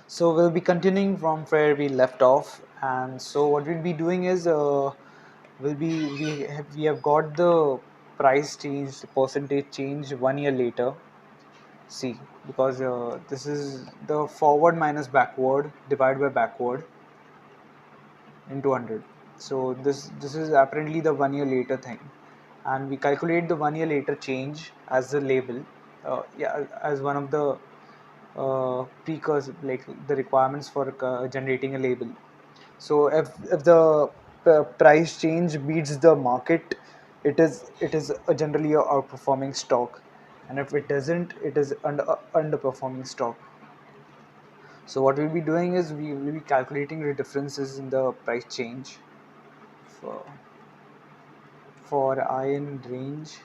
So we'll be continuing from where we left off, and so what we'll be doing is we have got the price change, the percentage change 1 year later. See, because this is the forward minus backward divided by backward into 100. So this is apparently the 1 year later thing, and we calculate the 1 year later change as the label, as one of the precursor, like the requirements for generating a label. So if the price change beats the market, it is generally a outperforming stock, and if it doesn't, it is underperforming stock. So what we'll be doing is we will be calculating the differences in the price change for I in range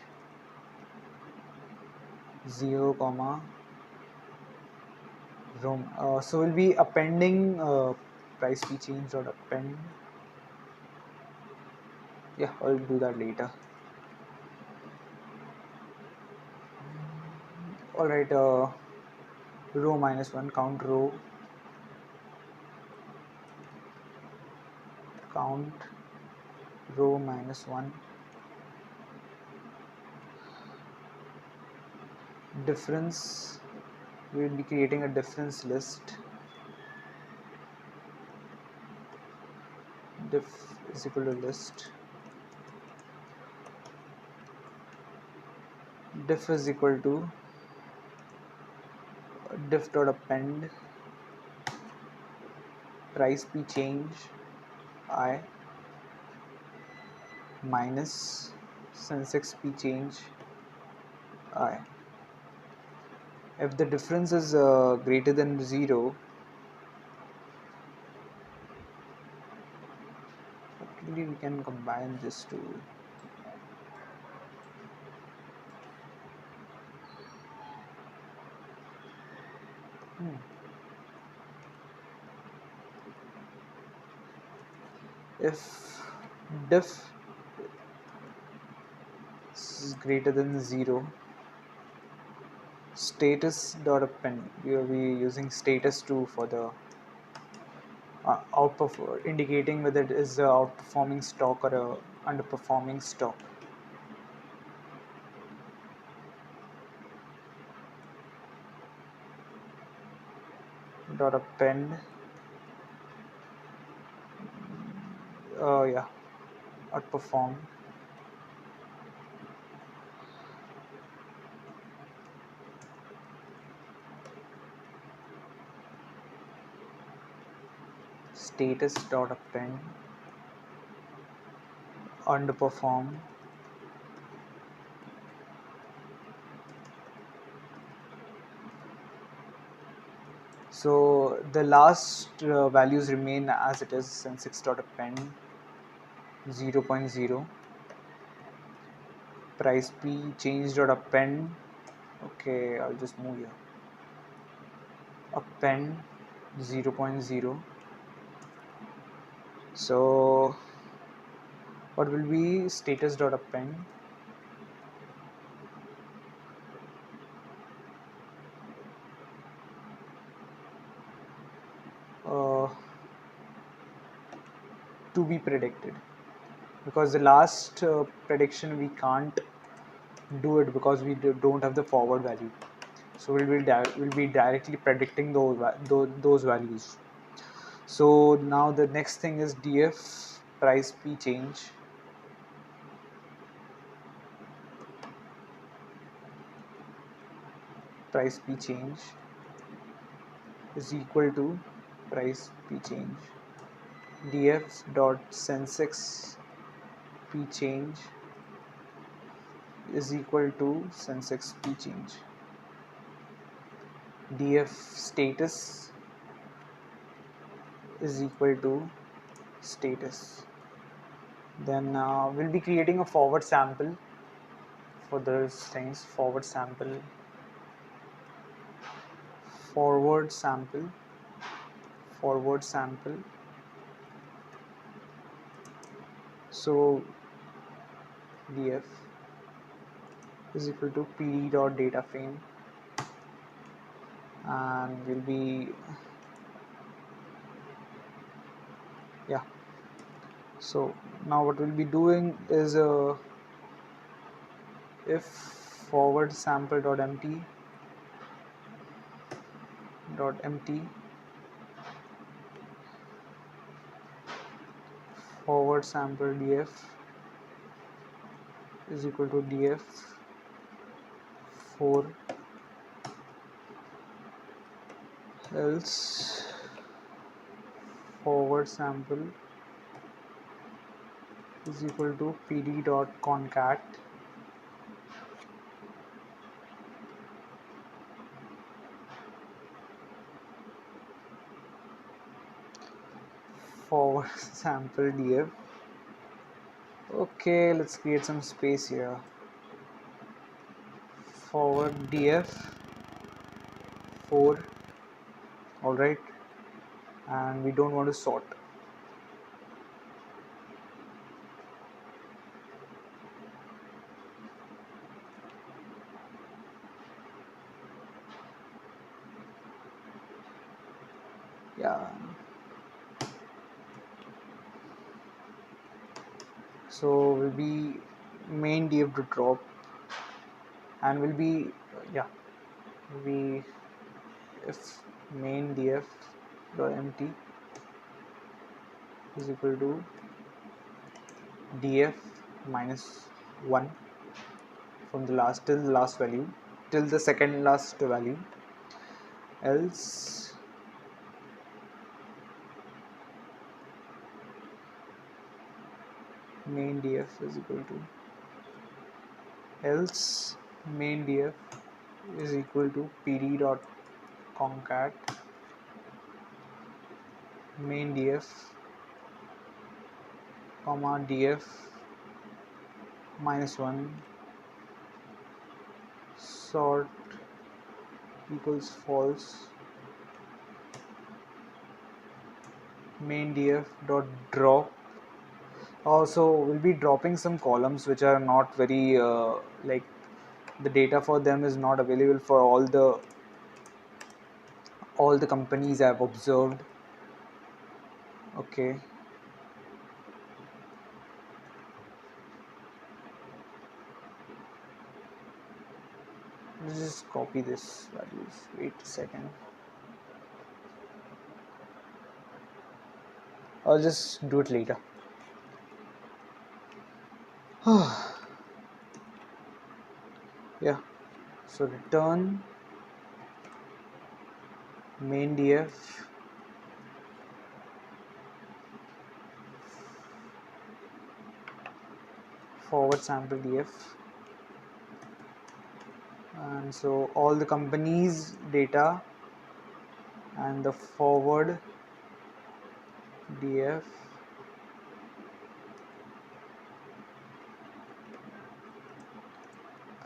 0 comma room. So we'll be appending price p change dot append. Yeah, I'll do that later. All right. Row minus 1, count row minus 1, difference. We will be creating a difference list. Diff is equal to list. Diff is equal to diff dot append price p change I minus sensex p change I. If the difference is greater than 0, actually we can combine this two. If diff is greater than 0, status dot append, we will be using status 2 for the indicating whether it is a outperforming stock or a underperforming stock. Dot append, yeah, outperform. Status dot append, underperform. So the last values remain as it is, and 6 dot append 0.0, price p change dot append. Okay, I'll just move here. Append 0.0. So what will be status dot append? To be predicted, because the last prediction we can't do it because we don't have the forward value. So we'll be directly predicting those values. So now the next thing is df price p change is equal to price p change df dot sensex p change is equal to sensex p change df status is equal to status. Then we'll be creating a forward sample for those things. Forward sample, forward sample, forward sample. So df is equal to pd dot data frame, and we'll be Yeah, so now what we'll be doing is if forward sample dot empty forward sample df is equal to df for else forward sample is equal to pd dot concat forward sample df. Okay, let's create some space here. Forward df 4, all right, and we don't want to sort. Yeah, so will be main df to drop, and will be yeah will be if main df dot empty is equal to df minus 1 from the last till the last value, till the second last value, else main df is equal to else main df is equal to pd dot concat main df comma df minus 1 sort equals false main df dot drop. Also we'll be dropping some columns which are not very like the data for them is not available for all the companies I've observed. Okay, let's just copy this values. Wait a second, I'll just do it later. Yeah, so return main df forward sample df, and so all the companies data and the forward df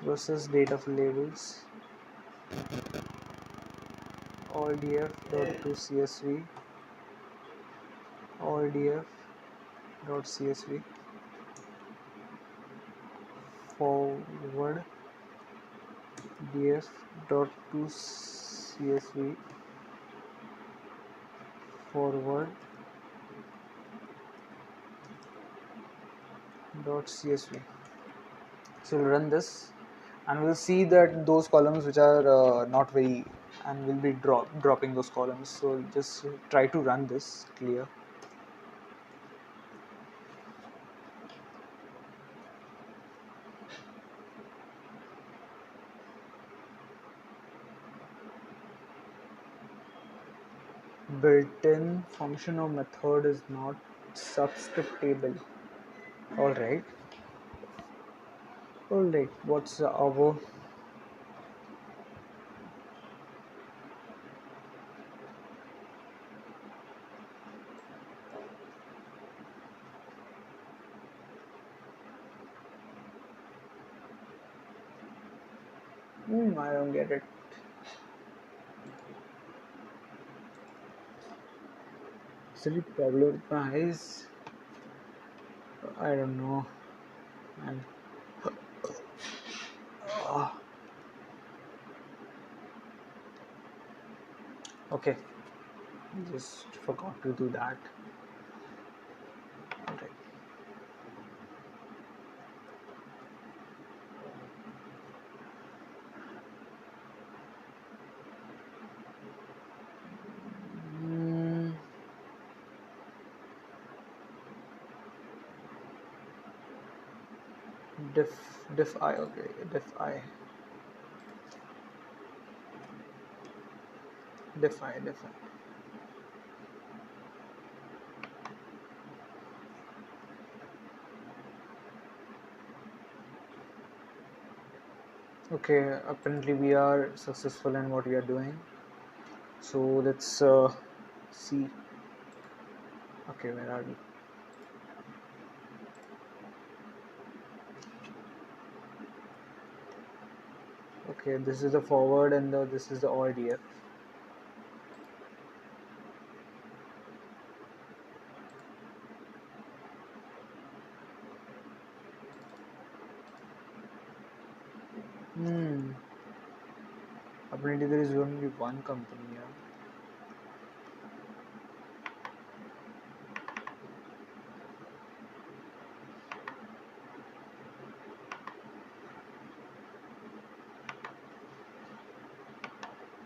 process data for labels all df dot to csv all df dot csv forward df dot to csv forward dot csv. So we'll run this and we'll see that those columns which are not very, and we'll be dropping those columns. So just try to run this clear. Built-in function or method is not subscriptable. All right, what's our I don't get it. Silly problem with my eyes. I don't know. And okay, just forgot to do that. diff I. Okay, diff I. Diff I. Okay, apparently we are successful in what we are doing. So let's see. Okay, where are we? Okay, this is the forward and this is the RDF. Hmm. Apparently there is only one company here.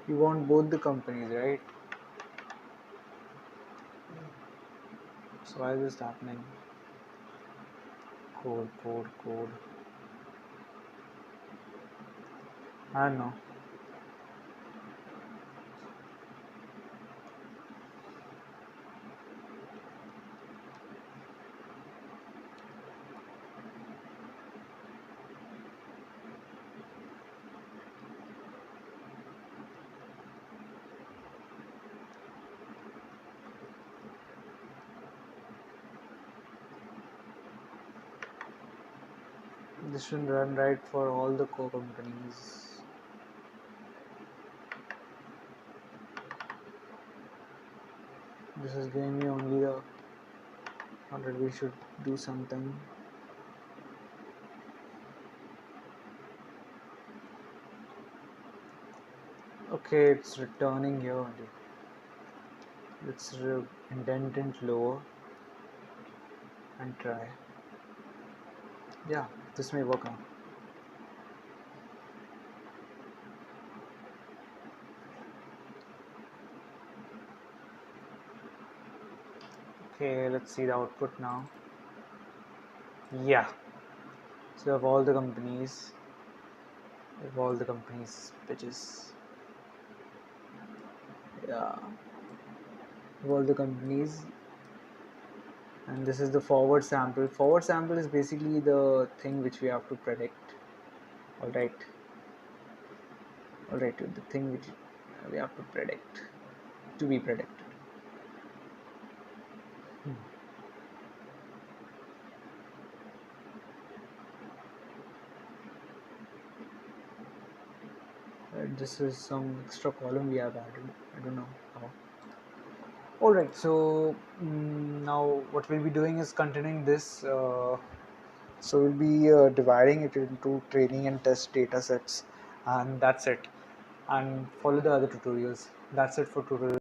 You want both the companies, right? So why is this happening? Code. I don't know. This should run right for all the core companies. This is giving me only the 100. We should do something. Okay, it's returning here only. Let's indent it lower and try. Yeah, this may work now. Okay, let's see the output now. Yeah, so of all the companies, bitches. Yeah, of all the companies, and this is the forward sample. Forward sample is basically the thing which we have to predict. All right, the thing which we have to predict, to be predicted. This is some extra column we have added. I don't know how. Alright, so now what we'll be doing is continuing this. So we'll be dividing it into training and test data sets, and that's it. And follow the other tutorials. That's it for tutorial.